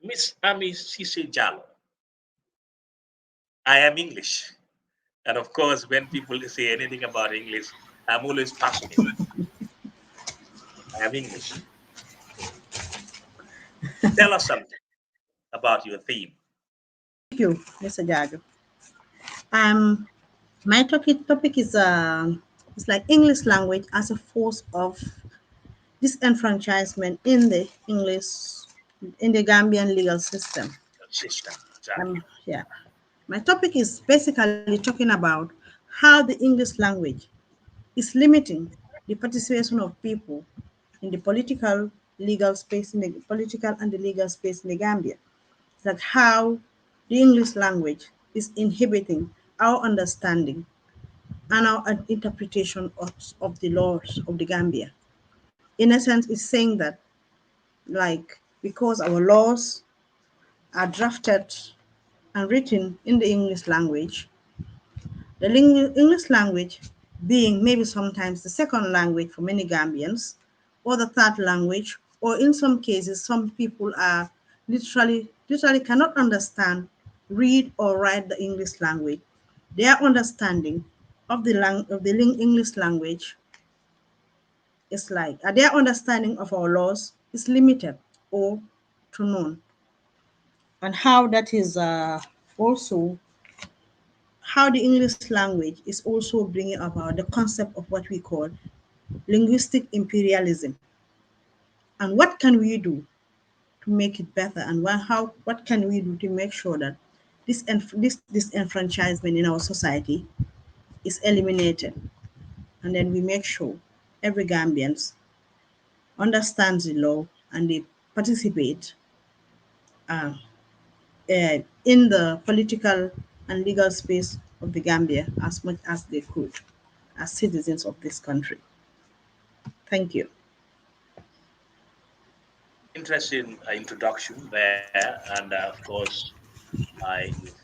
Miss Ami Sise Jalo, I am English. And of course, when people say anything about English, I'm always passionate. I am English. Tell us something about your theme. Thank you, Mr. Jajo. Um, my topic is it's like English language as a force of disenfranchisement in the Gambian legal system. System, exactly. Yeah, my topic is basically talking about how the English language is limiting the participation of people in the political legal space in the political and the legal space in the Gambia. That how the English language is inhibiting our understanding and our interpretation of the laws of the Gambia. In essence, it's saying that, like, because our laws are drafted and written in the English language, the English language being maybe sometimes the second language for many Gambians, or the third language, or in some cases, some people are literally cannot understand, read or write the English language. Their understanding of the English language is like their understanding of our laws is limited or to none, and how that is also how the English language is also bringing about the concept of what we call linguistic imperialism. And what can we do to make it better? And what can we do to make sure that this disenfranchisement in our society is eliminated? And then we make sure every Gambians understands the law and they participate uh, in the political and legal space of the Gambia as much as they could as citizens of this country. Thank you. Interesting introduction there, and of course, you've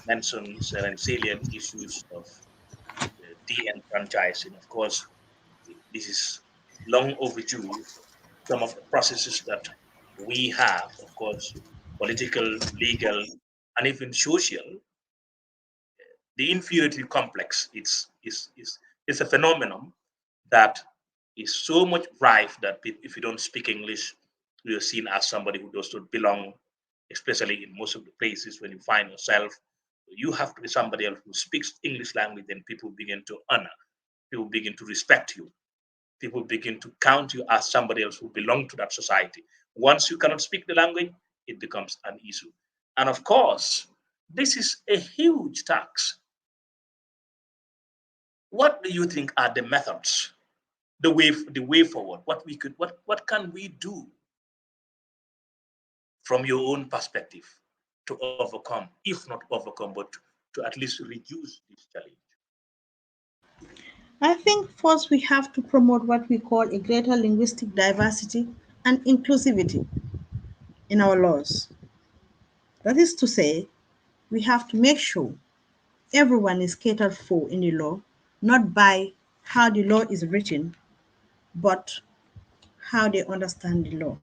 mentioned certain salient issues of de-enfranchising. Of course, this is long overdue. Some of the processes that we have, of course, political, legal, and even social, the inferiority complex, it's a phenomenon that is so much rife that if you don't speak English, you're seen as somebody who does not belong, especially in most of the places when you find yourself. You have to be somebody else who speaks English language, then people begin to honor, people begin to respect you, people begin to count you as somebody else who belong to that society. Once you cannot speak the language, it becomes an issue. And of course, this is a huge tax. What do you think are the methods, the way forward? What can we do from your own perspective to overcome, if not overcome, but to at least reduce this challenge? I think first we have to promote what we call a greater linguistic diversity and inclusivity in our laws. That is to say, we have to make sure everyone is catered for in the law, not by how the law is written, but how they understand the law.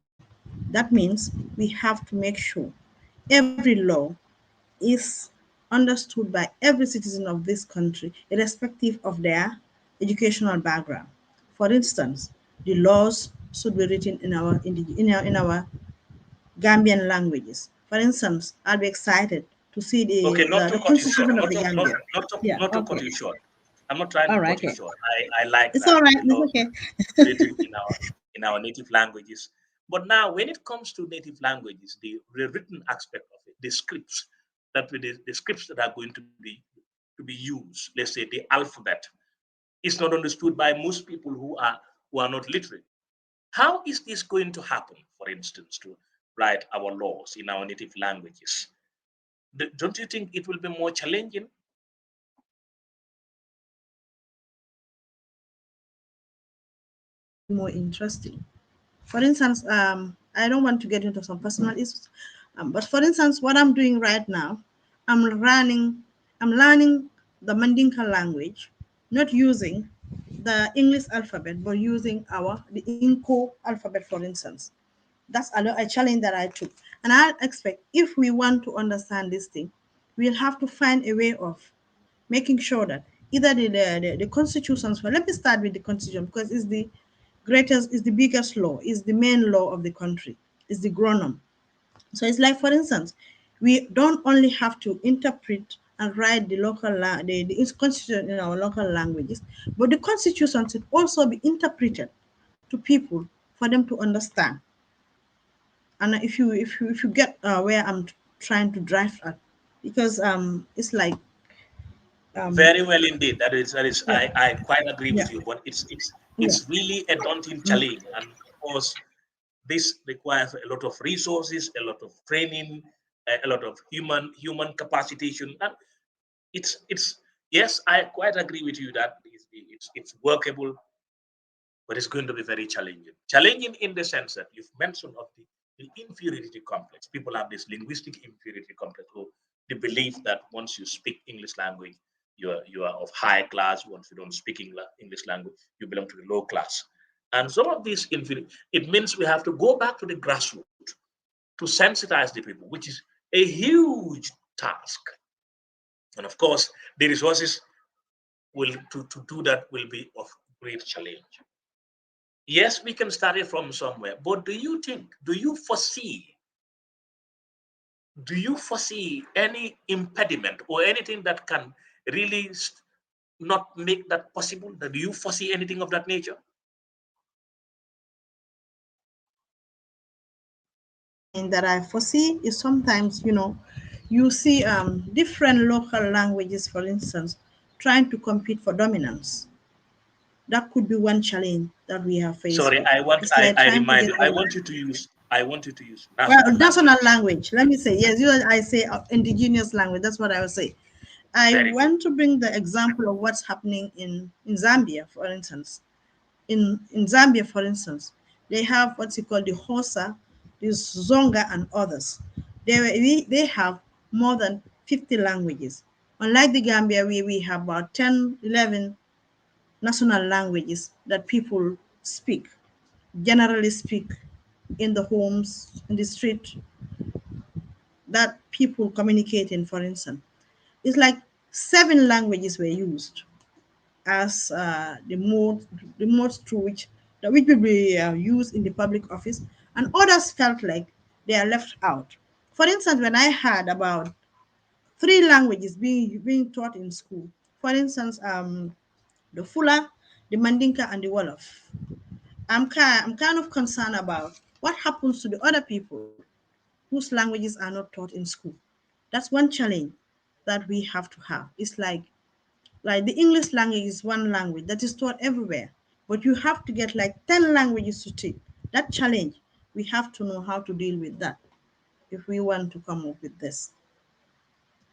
That means we have to make sure every law is understood by every citizen of this country, irrespective of their educational background. For instance, the laws should be written in our Gambian languages. For instance, I'll be excited to see Okay, not to the cut you short, constitution of the Gambia. Yeah, not to cut okay. you short. I'm not trying to All right, cut you okay. short. I like It's that all right. the It's laws okay. are written in our native languages. But now, when it comes to native languages, the written aspect of it, the scripts the scripts that are going to be used, let's say the alphabet, is not understood by most people who are not literate. How is this going to happen, for instance, to write our laws in our native languages? Don't you think it will be more challenging? More interesting. For instance, I don't want to get into some personal issues, but for instance, what I'm doing right now, I'm learning, I'm learning the Mandinka language, not using the English alphabet, but using the Inco alphabet, for instance. That's a challenge that I took. And I expect if we want to understand this thing, we'll have to find a way of making sure that either the constitutions, well, let me start with the constitution because it's the greatest, is the biggest law, is the main law of the country, is the grown. So it's like, for instance, we don't only have to interpret and write the the constitution in our local languages, but the constitution should also be interpreted to people for them to understand. And if you get where I'm trying to drive at, because it's like um Very well indeed. That is yeah, I quite agree yeah, with you, but it's yeah. it's really a daunting Mm. challenge. And of course, this requires a lot of resources, a lot of training, a lot of human capacitation. And it's yes, I quite agree with you that it's workable, but it's going to be very challenging. Challenging in the sense that you've mentioned of the inferiority complex. People have this linguistic inferiority complex, or the belief that once you speak English language, you are of high class. Once you don't speak English language, you belong to the low class. And some of these inferiority, it means we have to go back to the grassroots to sensitize the people, which is a huge task. And of course, the resources will to do that will be of great challenge. Yes, we can start it from somewhere, but do you foresee any impediment or anything that can really not make that possible? Do you foresee anything of that nature? One challenge that I foresee is sometimes, you see different local languages, for instance, trying to compete for dominance. That could be one challenge that we have faced Sorry, with. I want It's like I trying to remind get you. I want you to use well, national national language. language. Let me say yes. I say indigenous language. That's what I would say. I Very good. want to bring the example of what's happening in Zambia, for instance. In Zambia, for instance, they have what's it called the Hosa, the Zonga, and others. They have more than 50 languages. Unlike the Gambia, we have about 10, 11 national languages that people speak, generally speak in the homes, in the street, that people communicate in, for instance. It's like 7 languages were used as the modes through which will be used in the public office, and others felt like they are left out. For instance, when I heard about 3 languages being taught in school, for instance, the Fula, the Mandinka, and the Wolof, I'm kind of concerned about what happens to the other people whose languages are not taught in school. That's one challenge that we have to have. It's like the English language is one language that is taught everywhere, but you have to get like 10 languages to teach. That challenge, we have to know how to deal with that if we want to come up with this.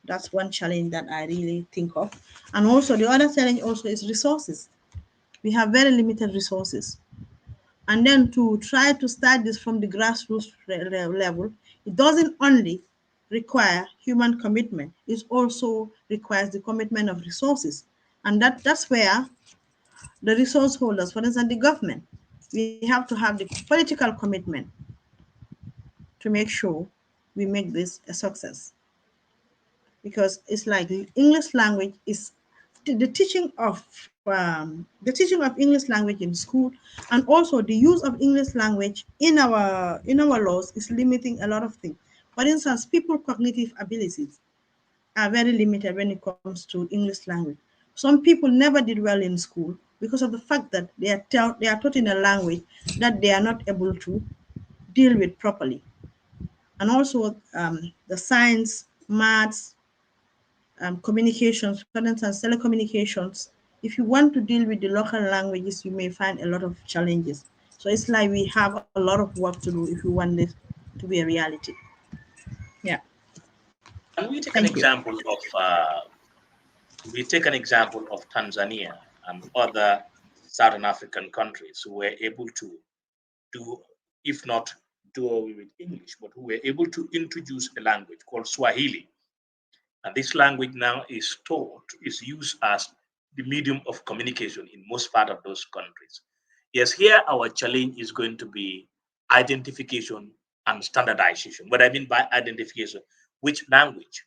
That's one challenge that I really think of. And also the other challenge also is resources. We have very limited resources. And then to try to start this from the grassroots level, it doesn't only require human commitment, it also requires the commitment of resources. And that's where the resource holders, for instance, the government, we have to have the political commitment to make sure we make this a success. Because it's like the English language is the teaching of English language in school, and also the use of English language in our laws is limiting a lot of things. For instance, people cognitive abilities are very limited when it comes to English language. Some people never did well in school because of the fact that they are taught in a language that they are not able to deal with properly. And also the science, maths, communications, for instance, telecommunications. If you want to deal with the local languages, you may find a lot of challenges. So it's like we have a lot of work to do if we want this to be a reality. Yeah. And we take an Thank you. example of Tanzania and other Southern African countries who were able to do, if not do away with English, but who were able to introduce a language called Swahili. And this language now is used as the medium of communication in most part of those countries. Yes, here our challenge is going to be identification and standardization. What I mean by identification, which language,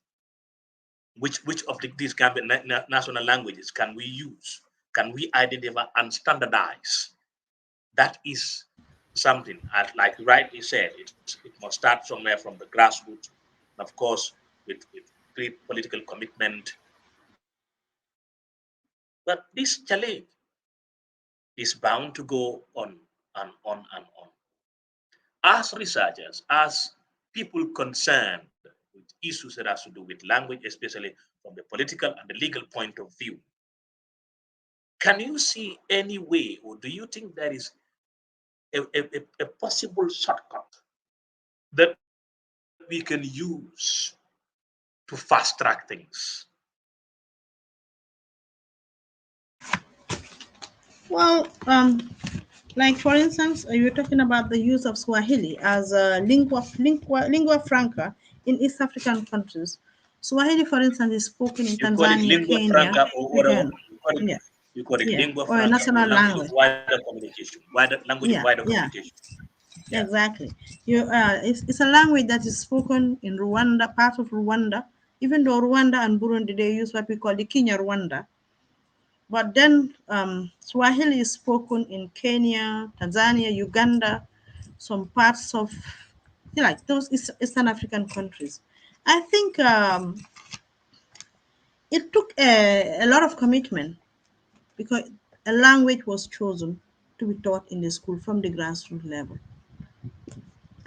which of these Gambian national languages can we use? Can we identify and standardize? That is something, like you rightly said, it must start somewhere from the grassroots, and of course, with great political commitment. But this challenge is bound to go on and on and on. As researchers, as people concerned with issues that has to do with language, especially from the political and the legal point of view, can you see any way, or do you think there is a possible shortcut that we can use to fast track things? Well, like for instance, you're talking about the use of Swahili as a lingua franca in East African countries. Swahili, for instance, is spoken in You call it Tanzania, lingua Kenya, franca, or whatever. again, yeah, You call it yeah, lingua or a franca, or national language of language. wider communication, language of Yeah, wider yeah, communication. Yeah. exactly. It's a language that is spoken in Rwanda, part of Rwanda. Even though Rwanda and Burundi they use what we call the Kenya Rwanda, but then Swahili is spoken in Kenya, Tanzania, Uganda, some parts of like those Eastern African countries. I think it took a lot of commitment because a language was chosen to be taught in the school from the grassroots level.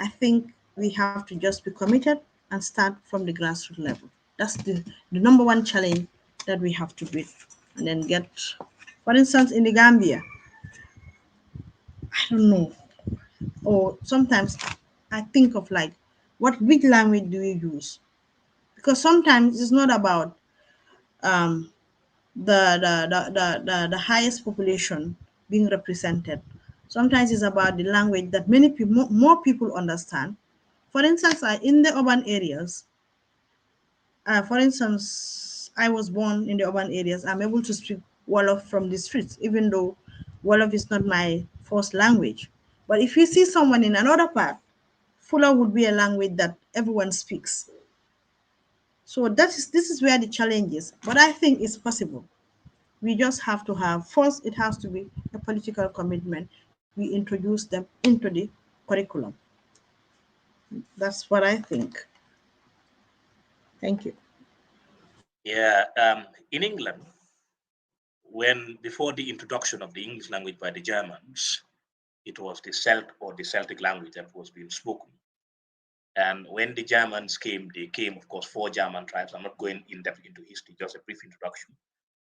I think we have to just be committed and start from the grassroots level. That's the number one challenge that we have to beat. And then get, for instance, in the Gambia, I don't know, or sometimes I think of like, which language do you use? Because sometimes it's not about um, the highest population being represented. Sometimes it's about the language that many people, more people understand. For instance, in the urban areas, for instance, I was born in the urban areas. I'm able to speak Wolof from the streets, even though Wolof is not my first language. But if you see someone in another part, Fula would be a language that everyone speaks. So this is where the challenge is. But I think it's possible. We just have to have first. It has to be a political commitment. We introduce them into the curriculum. That's what I think. Thank you. Yeah. In England, when before the introduction of the English language by the Germans, it was the Celtic language that was being spoken. And when the Germans came, they came, of course, four German tribes. I'm not going in depth into history, just a brief introduction.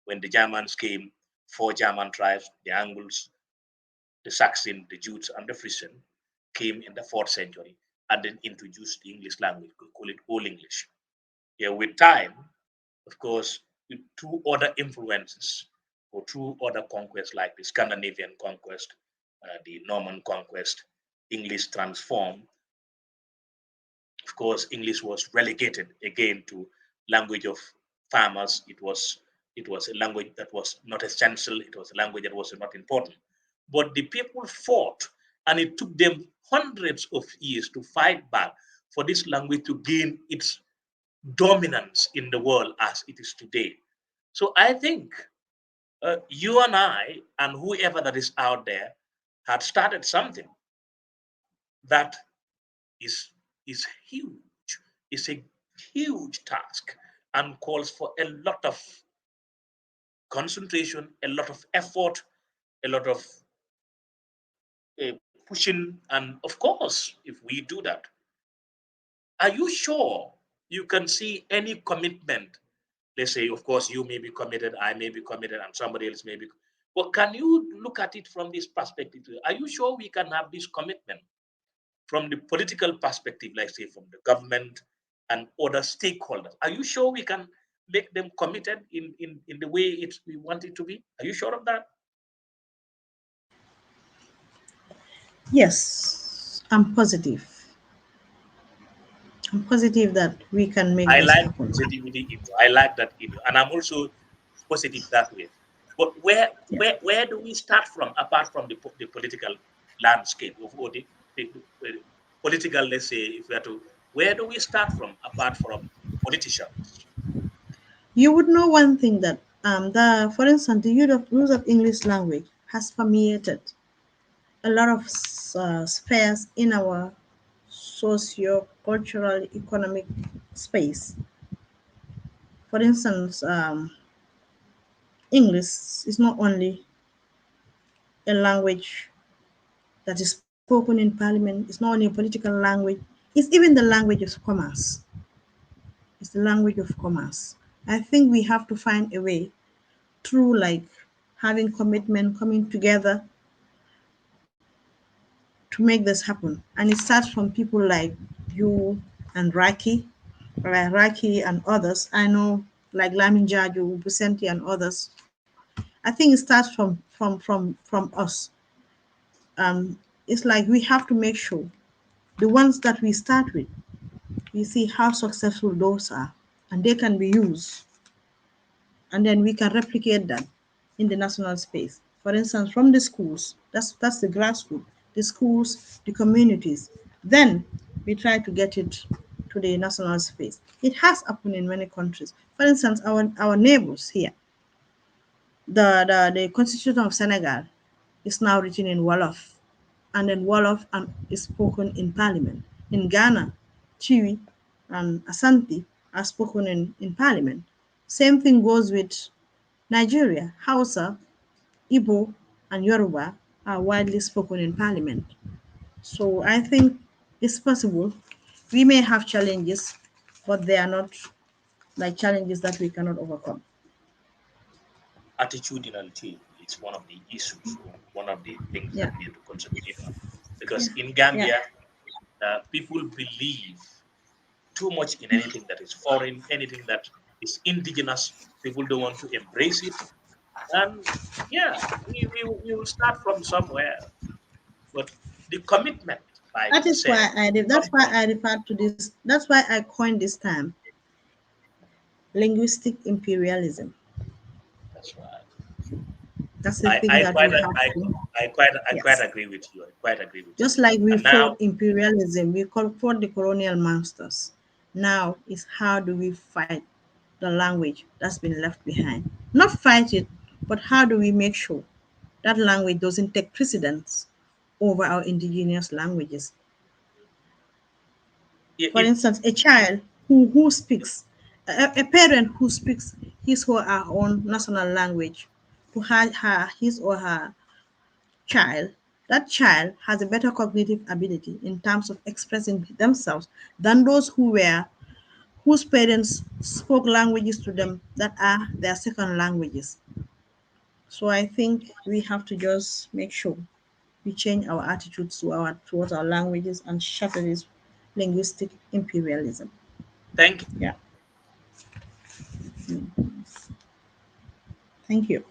When the Germans came, four German tribes, the Angles, the Saxon, the Jutes, and the Frisian, came in the fourth century and then introduced the English language. We call it Old English. Yeah, with time, of course, with two other influences or two other conquests like the Scandinavian conquest, the Norman conquest, English transformed. Of course, English was relegated again to language of farmers. It was a language that was not essential. It was a language that was not important. But the people fought, and it took them hundreds of years to fight back for this language to gain its dominance in the world as it is today. So I think you and I and whoever that is out there had started something that is is huge. It's a huge task and calls for a lot of concentration, a lot of effort, a lot of pushing, and of course, if we do that, are you sure you can see any commitment? Let's say, of course, you may be committed, I may be committed, and somebody else may be. But can you look at it from this perspective? Are you sure we can have this commitment from the political perspective, like say from the government and other stakeholders? Are you sure we can make them committed in the way we want it to be? Are you sure of that? Yes, I'm positive. I'm positive that we can make I this like happen. positivity in you. I like that in you, and I'm also positive that way. But where Yeah. where where do we start from apart from the political landscape of or the political, let's say, if we are to, where do we start from apart from politicians? You would know one thing that for instance, the use of English language has permeated a lot of spheres in our socio-cultural economic space. For instance, English is not only a language that is spoken in parliament, it's not only a political language, it's even the language of commerce. It's the language of commerce. I think we have to find a way through like having commitment, coming together to make this happen. And it starts from people like you and Raki and others. I know like Lamin Jaju, Busenti and others. I think it starts from us. It's like we have to make sure the ones that we start with, we see how successful those are, and they can be used, and then we can replicate that in the national space. For instance, from the schools, that's the grassroots, the schools, the communities. Then we try to get it to the national space. It has happened in many countries. For instance, our neighbors here, the Constitution of Senegal is now written in Wolof, and then Wolof is spoken in Parliament. In Ghana, Chiwi and Asante are spoken in Parliament. Same thing goes with Nigeria. Hausa, Igbo, and Yoruba are widely spoken in Parliament. So I think it's possible. We may have challenges, but they are not like challenges that we cannot overcome. Attitudinality is one of the issues, or one of the things Yeah, that we have to concentrate on. Because yeah, in yeah. Gambia, people believe too much in anything that is foreign, anything that is indigenous. People don't want to embrace it. And yeah, we will start from somewhere. But the commitment, like That you is said, why I did. That's come why from, I referred to this. That's why I coined this term, linguistic imperialism. that's right. That's the thing that we have to. I quite Yes. agree with you. I quite agree with you. Just like we And now, fought imperialism, fought the colonial masters. Now is how do we fight the language that's been left behind? Not fight it, but how do we make sure that language doesn't take precedence over our indigenous languages? For it instance, a child who speaks, a parent who speaks his or her own national language to his or her child, that child has a better cognitive ability in terms of expressing themselves than those whose parents spoke languages to them that are their second languages. So I think we have to just make sure we change our attitudes towards our languages and shatter this linguistic imperialism. thank Yeah. Thank you.